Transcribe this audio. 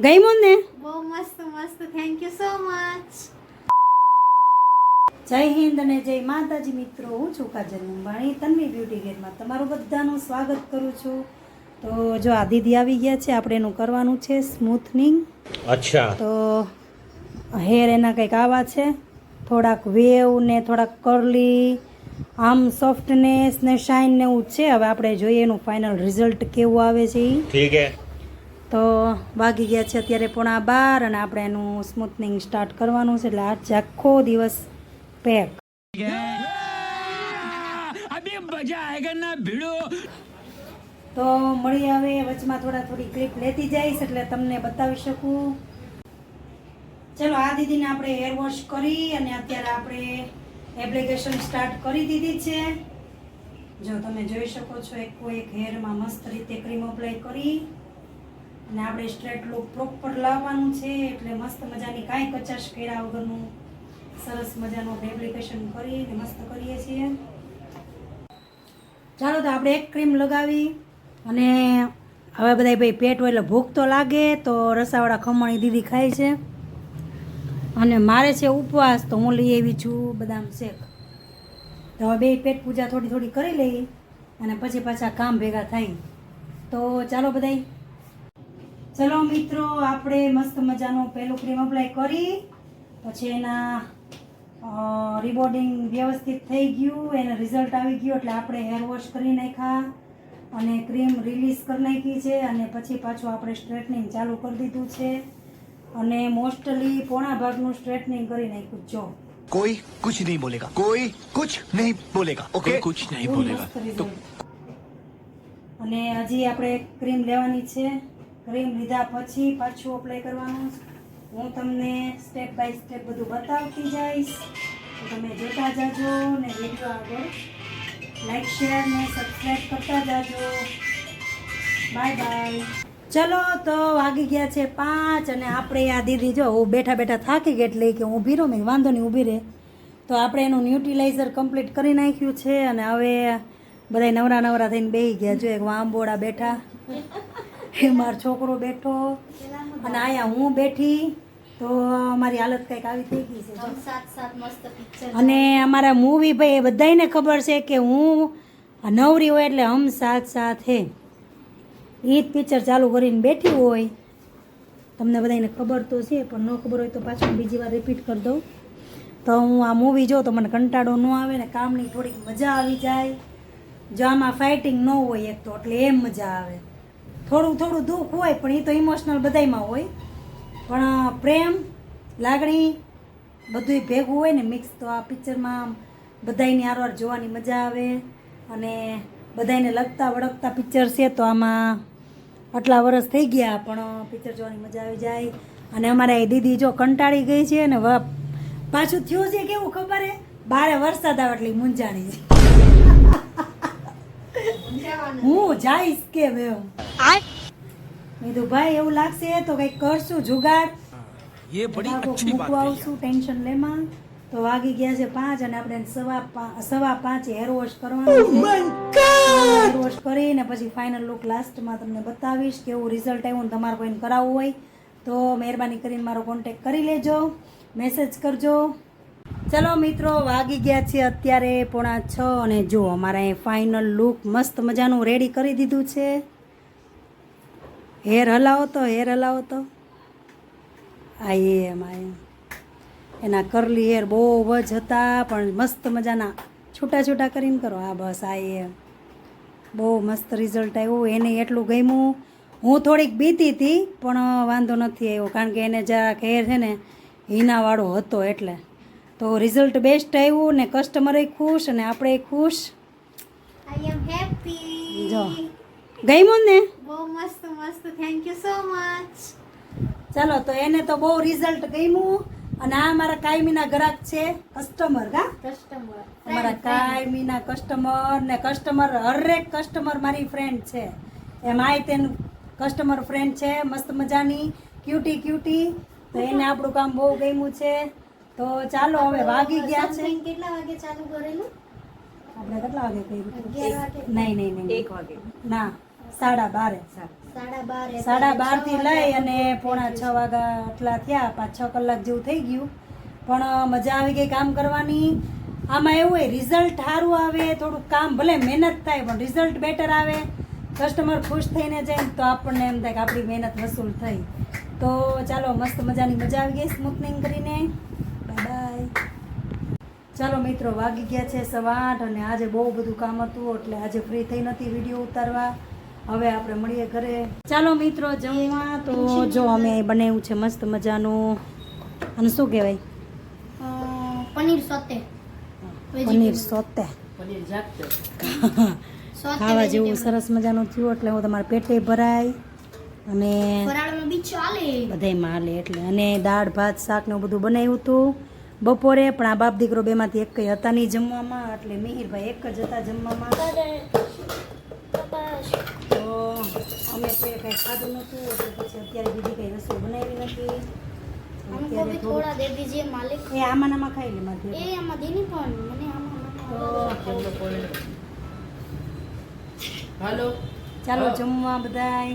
ગમ્યું ને? બહુ મસ્ત મસ્ત, થેન્ક યુ સો મચ. જય હિન્દ અને જય માતાજી મિત્રો, હું છું કાજલ મુંબાણી. તન્વી બ્યુટી ગેરમાં તમારું બધાનું સ્વાગત કરું છું. તો જો આ દીદી આવી ગયા છે, આપણે એનું કરવાનું છે સ્મૂથનિંગ. અચ્છા. તો હેર એના કંઈક આવા છે, થોડાક વેવ ને થોડાક કરલી, આમ સોફ્ટનેસ ને શાઇન ને એવું છે. હવે આપણે જોઈએ એનું ફાઇનલ રિઝલ્ટ કેવું આવે છે ઈ. ઠીક હે. તો વાગી ગયા છે અત્યારે 11:15 અને આપણે એનું સ્મૂથનિંગ સ્ટાર્ટ કરવાનું છે. એટલે આજ આખો દિવસ પેક. તો મળી આવે વચમાં થોડી ક્લિપ લેતી જઈશ એટલે તમને બતાવી શકું. ચલો આ દીદીને આપણે હેર વોશ કરી અને અત્યારે આપણે એપ્લિકેશન સ્ટાર્ટ કરી દીધી છે. જો તમે જોઈ શકો છો એક હેરમાં મસ્ત રીતે ક્રીમ અપ્લાય કરી અને આપણે સ્ટ્રેટ લુક પ્રોપર લાવવાનું છે. એટલે મસ્ત મજાની કાંઈ કચાશ કર્યા વગરનું સરસ મજાનું એપ્લિકેશન કરીને મસ્ત કરીએ છીએ. ચાલો તો આપણે એક ક્રીમ લગાવી અને હવે બધા ભાઈ પેટ હોય એટલે ભૂખ તો લાગે, તો રસાવાળા ખમણી દીદી ખાય છે અને મારે છે ઉપવાસ, તો હું લઈ આવી છું બદામ શેક. તો હવે બે પેટ પૂજા થોડી કરી લઈ અને પછી પાછા કામ ભેગા થાય. તો ચાલો બધાય. ચલો મિત્રો, આપણે મસ્ત મજાનું પહેલું ક્રીમ અપ્લાય કરી પછી એના રિબોર્ડિંગ વ્યવસ્થિત થઈ ગયું, એનું રિઝલ્ટ આવી ગયું એટલે આપણે હેર વોશ કરી નાખ્યા અને ક્રીમ રિલીઝ કરી નાખી છે અને પછી પાછું આપણે સ્ટ્રેટનિંગ ચાલુ કરી દીધું છે અને મોસ્ટલી પોણા ભાગનું સ્ટ્રેટનિંગ કરી નાખ્યું. જો कोई कुछ नहीं बोलेगा, कोई कुछ नहीं बोलेगा, ओके कुछ नहीं बोलेगा. तो અને હજી આપણે ક્રીમ લેવાની છે. ક્રીમ લીધા પછી પાછું અપ્લાય કરવાનું. હું તમને સ્ટેપ બાય સ્ટેપ બધું બતાવતી જઈશ, તો તમે જોતા જાજો ને વિડીયો આગળ લાઈક શેર ને સબસ્ક્રાઈબ કરતા જાજો. Bye bye. ચલો તો વાગી ગયા છે 5 અને આપણે આ દીદી જો હું બેઠા થાકી ગઈ એટલે કે ઊભી રહો. મેં વાંધો નહીં ઊભી રહે. તો આપણે એનું ન્યુટ્રીલાઇઝર કમ્પ્લીટ કરી નાખ્યું છે અને હવે બધા નવરા થઈને બેસી ગયા. જો એક આંબોડા બેઠા, એ મારો છોકરો બેઠો અને અહીંયા હું બેઠી. તો અમારી હાલત કંઈક આવી થઈ ગઈ છે. અને અમારા મૂવી ભાઈ એ બધાને ખબર છે કે હું નવરી હોય એટલે હમ સાથ સાથ હે, એ જ પિક્ચર ચાલુ કરીને બેઠી હોય. તમને બધાને ખબર તો છે, પણ ન ખબર હોય તો પાછું બીજી વાર રિપીટ કરી દઉં. તો હું આ મૂવી જોઉં તો મને કંટાળો ન આવે ને કામની થોડીક મજા આવી જાય. જો આમાં ફાઇટિંગ ન હોય એક તો એટલે એમ મજા આવે. થોડું દુઃખ હોય પણ એ તો ઇમોશનલ બધાયમાં હોય, પણ પ્રેમ લાગણી બધું ભેગું હોય ને મિક્સ, તો આ પિક્ચરમાં બધાયની હારવાર જોવાની મજા આવે. અને બધાને લગતા વળગતા પિક્ચર છે, તો આમાં આટલા વર્ષ થઈ ગયા પણ પિક્ચર જોવાની મજા આવી જાય. અને અમારા એ દીદી જો કંટાળી ગઈ છે ને પાછું થયું છે કેવું ખબર હે, બારે વરસાદ આવે એટલી મૂંઝાણી છે. હું જઈશ કે મેં કીધું ભાઈ એવું લાગશે તો કંઈક કરશું જુગાડ, મૂકવા આવશું, ટેન્શન લેમાં. તો વાગી ગયા છે 5 અને આપણે 5:15 હેર વોશ કરવાનું. હેર વોશ કરીને પછી ફાઇનલ લુક લાસ્ટમાં તમને બતાવીશ કેવું રિઝલ્ટ આવ્યું. તમારે કોઈને કરાવવું હોય તો મહેરબાની કરીને મારો કોન્ટેક કરી લેજો, મેસેજ કરજો. ચલો મિત્રો, વાગી ગયા છે અત્યારે 5:45 અને જો અમારા ફાઇનલ લુક મસ્ત મજાનું રેડી કરી દીધું છે. હેર હલાવો તો આ એમ એના કરલી હેર બહુ જ હતા પણ મસ્ત મજાના છૂટા કરીને કરો. હા બસ આ એમ બહુ મસ્ત રિઝલ્ટ આવ્યું. એને એટલું ગમ્યું. હું થોડીક બીતી હતી પણ વાંધો નથી આવ્યો કારણ કે એને જરાક હેર છે ને હીનાવાળો હતો એટલે. તો રિઝલ્ટ બેસ્ટ આવ્યું ને કસ્ટમરે ખુશ અને આપણે ખુશ. આઈ એમ હેપી. જો ગમ્યું ને? બહુ મસ્ત મસ્ત, થેન્ક યુ સો મચ. ચાલો તો એને તો બહુ રિઝલ્ટ ગમ્યું. અને આ મારા કાયમીના ગ્રાહક છે, કસ્ટમર અમારા કાયમીના કસ્ટમર ને હરેક કસ્ટમર મારી ફ્રેન્ડ છે. એમ તેનું કસ્ટમર ફ્રેન્ડ છે મસ્ત મજાની ક્યુટી. તો એને આપણું કામ બહુ ગમ્યું છે. તો ચાલો હવે વાગી ગયા છે. કેટલા વાગે ચાલુ કરેલું આપણે કેટલા વાગે કર્યું? 11 વાગે. નહીં 1 વાગે ના 12:30. 12:30 થી લઈ અને 5:45 વાગ્યા આટલા થયા, 5-6 કલાક જેવું થઈ ગયું. પણ મજા આવી ગઈ કામ કરવાની. આમાં એવું હોય રિઝલ્ટ સારું આવે, થોડુંક કામ ભલે મહેનત થાય પણ રિઝલ્ટ બેટર આવે, કસ્ટમર ખુશ થઈને જાય તો આપણને એમ થાય કે આપણી મહેનત વસૂલ થઈ. તો ચાલો, મસ્ત મજાની મજા આવી ગઈ સ્મૂથનિંગ કરીને. Bye bye. ચાલો મિત્રો, વાગી ગયા છે 8:15 અને આજે બહુ બધું કામ હતું એટલે આજે ફ્રી થઈ નથી વિડીયો ઉતારવા. હવે આપણે મળીએ ઘરે. ચાલો મિત્રો જમવા. તો જો અમે બનાવ્યું છે મસ્ત મજાનું, અને શું કહેવાય, પનીર સોતે. પનીર સોતે. ખાવા જેવું સરસ મજાનું થયું એટલે હું તમારા પેટે ભરાય અને ફરાળમાં બી ચાલે. બધાયમાં હાલે એટલે. અને દાળ ભાત શાક ને એવું બધું બનાવ્યું હતું બપોરે, પણ આ બાપ દીકરો બેમાંથી એક કંઈ હતા નહીં જમવામાં, એટલે મિહિરભાઈ એક જ હતા જમવામાં. તો અમે કોઈ કંઈ ખાધું નહોતું એટલે પછી અત્યારે બીજી કંઈ રસોઈ બનાવી નથી. हमको भी थोड़ा दे दीजिए मालिक. એ આમાં ખાઈ લે માથે. એ આમાં દે નહીં પણ મને આમાં ચાલો જમવા બધાય.